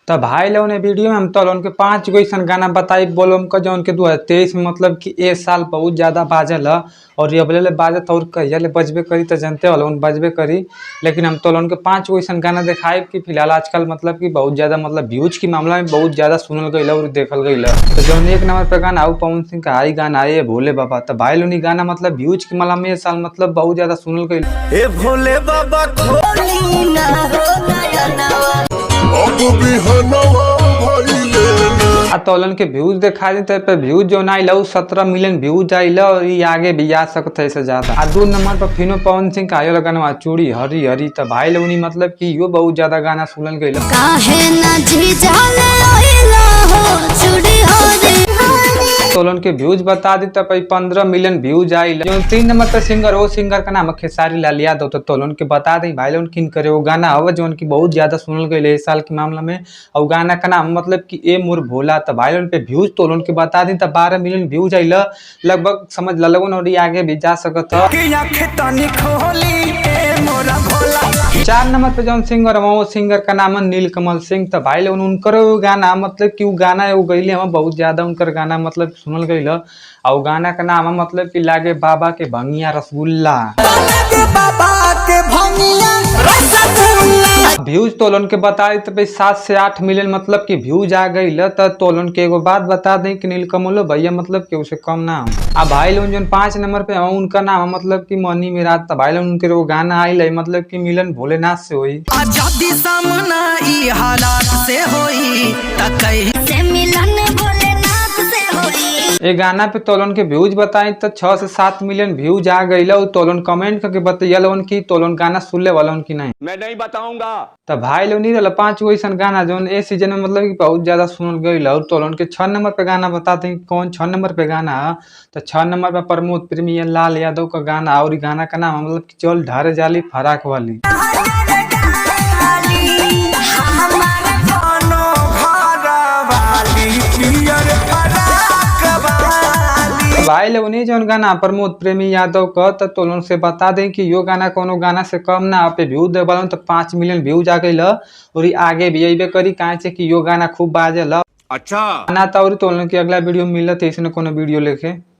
तो भाई लोगों ने वीडियो में हम तो लोगन के 5 गो ऐसा गाना बताई बोलम का जौन के 2023 में मतलब कि ए साल बहुत ज्यादा बाजल है और ये अबले बाजत और कहिया ले बजबे करी तो जनते वाला बजबे करी। लेकिन हम तो लोगन के 5 गो ऐसा गाना दिखाए कि फिलहाल आजकल मतलब कि बहुत ज्यादा मतलब व्यूज की मामला में बहुत ज्यादा सुनल गई और देखल गई। तो जौन एक नंबर पे गाना आऊ पवन सिंह का हाई गाना है भोले बाबा। तो भाई लोग गाना मतलब व्यूज की मामला में ये साल मतलब बहुत ज्यादा सुनल गई। ए भोले बाबा खोली ना हो नया नवा अब भी तोलन के व्यूज दिखा दी पे व्यूज जो ना 17 मिलियन व्यूज आइल और ये आगे भी आ सकता है इससे ज्यादा। आ 2 नंबर पर फिनो पवन सिंह का आयो गाना चूड़ी हरी हरी। तो भाई लोग मतलब कि यो बहुत ज्यादा गाना सुनल गई। तोलन के व्यूज बता दी तो 15 मिलियन व्यूज आइल। जो 3 नंबर पर सिंगर वो सिंगर का नाम खेसारी लाल यादव। तो तोलन के बता दी भाई लोग किन करे वो गाना हवा जो उनकी बहुत ज्यादा सुनल गई इस साल के मामला में। और गाना का नाम मतलब कि ए मोर भोला। तो भाई लोग पे व्यूज तोलन के बता दी तो 12 मिलियन व्यूज आइल लगभग समझ लगन और आगे भी जा सकता। 4 नंबर पे जौन सिंगर वो सिंगर का नाम है नीलकमल सिंह। तो भाई लोग उनकर गाना मतलब कि गाना वो गईले हम बहुत ज्यादा उनकर गाना मतलब सुनल गईल। और गाना का नाम है मतलब कि लागे बाबा के भंगिया रसगुल्ला। व्यूज तोलन के बता दी तो 7 से 8 मिलियन मतलब कि व्यूज आ गई। तो तोलन के एगो बात बता दें कि नीलकमल भैया मतलब कि उसे कम नाम। अब भाई लोग जो 5 नंबर पे उनका नाम मतलब कि मनी मेरा। तो भाई लोग उनके वो गाना आई मतलब कि मिलन भोलेनाथ से हुई। आजादी सामना ई हालात से होई त कहीं मिलन भोलेनाथ से होई। ये गाना पे तोलन के व्यूज बताई तो 6 से 7 मिलियन व्यूज आ गई। तोलन कमेंट करके बताइए की तोलन गाना सुनले वाला की नहीं मैं नहीं बताऊंगा। तो भाई लोग नहीं रहा 5 गो ऐसा गाना जो ए सीजन में मतलब कि बहुत ज्यादा सुनल गई। और तोलन के 6 नंबर पे गाना बताते हैं कौन 6 नंबर पे गाना है। तो 6 नंबर पे प्रमोद प्रेमी लाल यादव का गाना और गाना का नाम मतलब कि चल ढारे जाली फराक वाली। भाई लोग नहीं जो गाना प्रमोद प्रेमी यादव का तो लोग से बता दें कि यो गाना कोनो गाना से कम ना पे व्यू दे वाला तो 5 मिलियन व्यूज आ गई और आगे भी अबे करी कहे से कि यो गाना खूब बाजल। अच्छा ना तो लोग की अगला वीडियो मिलत है इसने कोनो वीडियो लेके।